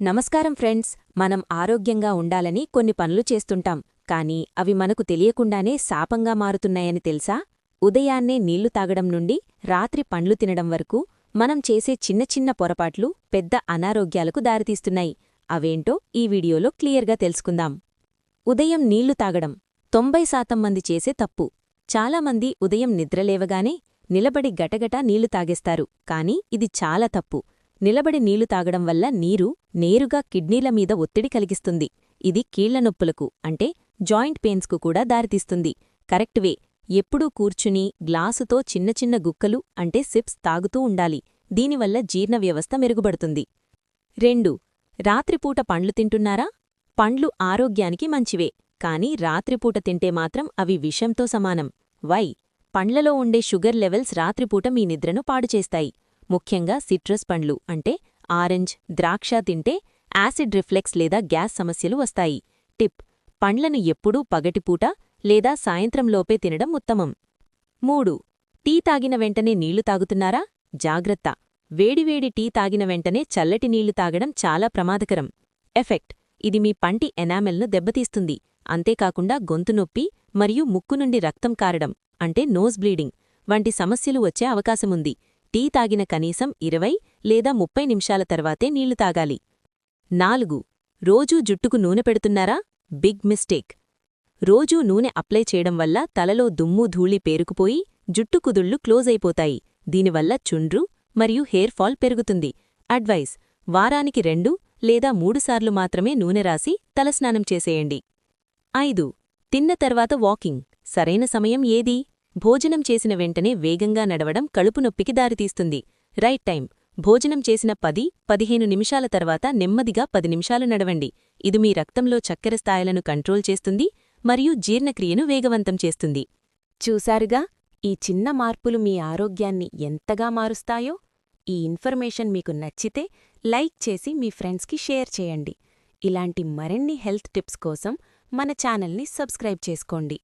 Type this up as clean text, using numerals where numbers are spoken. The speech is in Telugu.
నమస్కారం ఫ్రెండ్స్. మనం ఆరోగ్యంగా ఉండాలని కొన్ని పనులు చేస్తుంటాం, కానీ అవి మనకు తెలియకుండానే శాపంగా మారుతున్నాయని తెలుసా? ఉదయాన్నే నీళ్లు తాగడం నుండి రాత్రి పండ్లు తినడం వరకు మనం చేసే చిన్న చిన్న పొరపాట్లు పెద్ద అనారోగ్యాలకు దారితీస్తున్నాయి. అవేంటో ఈ వీడియోలో క్లియర్గా తెలుసుకుందాం. ఉదయం నీళ్లు తాగడం 90% మంది చేసే తప్పు. చాలామంది ఉదయం నిద్రలేవగానే నిలబడి గటగటా నీళ్లు తాగేస్తారు, కానీ ఇది చాలా తప్పు. నిలబడి నీళ్లు తాగడం వల్ల నీరు నేరుగా కిడ్నీల మీద ఒత్తిడి కలిగిస్తుంది. ఇది కీళ్ల నొప్పులకు అంటే జాయింట్ పెయిన్స్కు కూడా దారితీస్తుంది. కరెక్ట్ వే: ఎప్పుడూ కూర్చుని గ్లాసుతో చిన్న చిన్న గుక్కలు అంటే సిప్స్ తాగుతూ ఉండాలి. దీనివల్ల జీర్ణ వ్యవస్థ మెరుగుపడుతుంది. 2. రాత్రిపూట పండ్లు తింటున్నారా? పండ్లు ఆరోగ్యానికి మంచివే, కానీ రాత్రిపూట తింటే మాత్రం అవి విషంతో సమానం. వై? పండ్లలో ఉండే షుగర్ లెవెల్స్ రాత్రిపూట మీ నిద్రను పాడుచేస్తాయి. ముఖ్యంగా సిట్రస్ పండ్లు అంటే ఆరెంజ్, ద్రాక్ష తింటే యాసిడ్ రిఫ్లెక్స్ లేదా గ్యాస్ సమస్యలు వస్తాయి. టిప్: పండ్లను ఎప్పుడూ పగటిపూట లేదా సాయంత్రంలోపే తినడం ఉత్తమం. 3. టీ తాగిన వెంటనే నీళ్లు తాగుతున్నారా? జాగ్రత్త! వేడివేడి టీ తాగిన వెంటనే చల్లటి నీళ్లు తాగడం చాలా ప్రమాదకరం. ఎఫెక్ట్: ఇది మీ పంటి ఎనామెల్ను దెబ్బతీస్తుంది. అంతేకాకుండా గొంతు నొప్పి మరియు ముక్కు నుండి రక్తం కారడం అంటే నోస్ బ్లీడింగ్ వంటి సమస్యలు వచ్చే అవకాశముంది. టీ తాగిన కనీసం 20 లేదా 30 నిమిషాల తర్వాతే నీళ్లు తాగాలి. 4. రోజూ జుట్టుకు నూనె పెడుతున్నారా? Big mistake. రోజూ నూనె అప్లై చేయడం వల్ల తలలో దుమ్ము ధూళి పేరుకుపోయి జుట్టు కుదుళ్లు క్లోజ్ అయిపోతాయి. దీనివల్ల చుండ్రు మరియు హెయిర్ ఫాల్ పెరుగుతుంది. అడ్వైస్: వారానికి 2 లేదా 3 సార్లు మాత్రమే నూనె రాసి తలస్నానం చేసేయండి. 5. తిన్న తర్వాత వాకింగ్ సరైన సమయం ఏది? భోజనం చేసిన వెంటనే వేగంగా నడవడం కడుపు నొప్పికి దారితీస్తుంది. రైట్ టైం: భోజనం చేసిన 10-15 నిమిషాల తర్వాత నెమ్మదిగా 10 నిమిషాలు నడవండి. ఇది మీ రక్తంలో చక్కెర స్థాయిలను కంట్రోల్ చేస్తుంది మరియు జీర్ణక్రియను వేగవంతం చేస్తుంది. చూశారుగా, ఈ చిన్న మార్పులు మీ ఆరోగ్యాన్ని ఎంతగా మారుస్తాయో. ఈ ఇన్ఫర్మేషన్ మీకు నచ్చితే లైక్ చేసి మీ ఫ్రెండ్స్కి షేర్ చేయండి. ఇలాంటి మరిన్ని హెల్త్ టిప్స్ కోసం మన ఛానల్ని సబ్స్క్రైబ్ చేసుకోండి.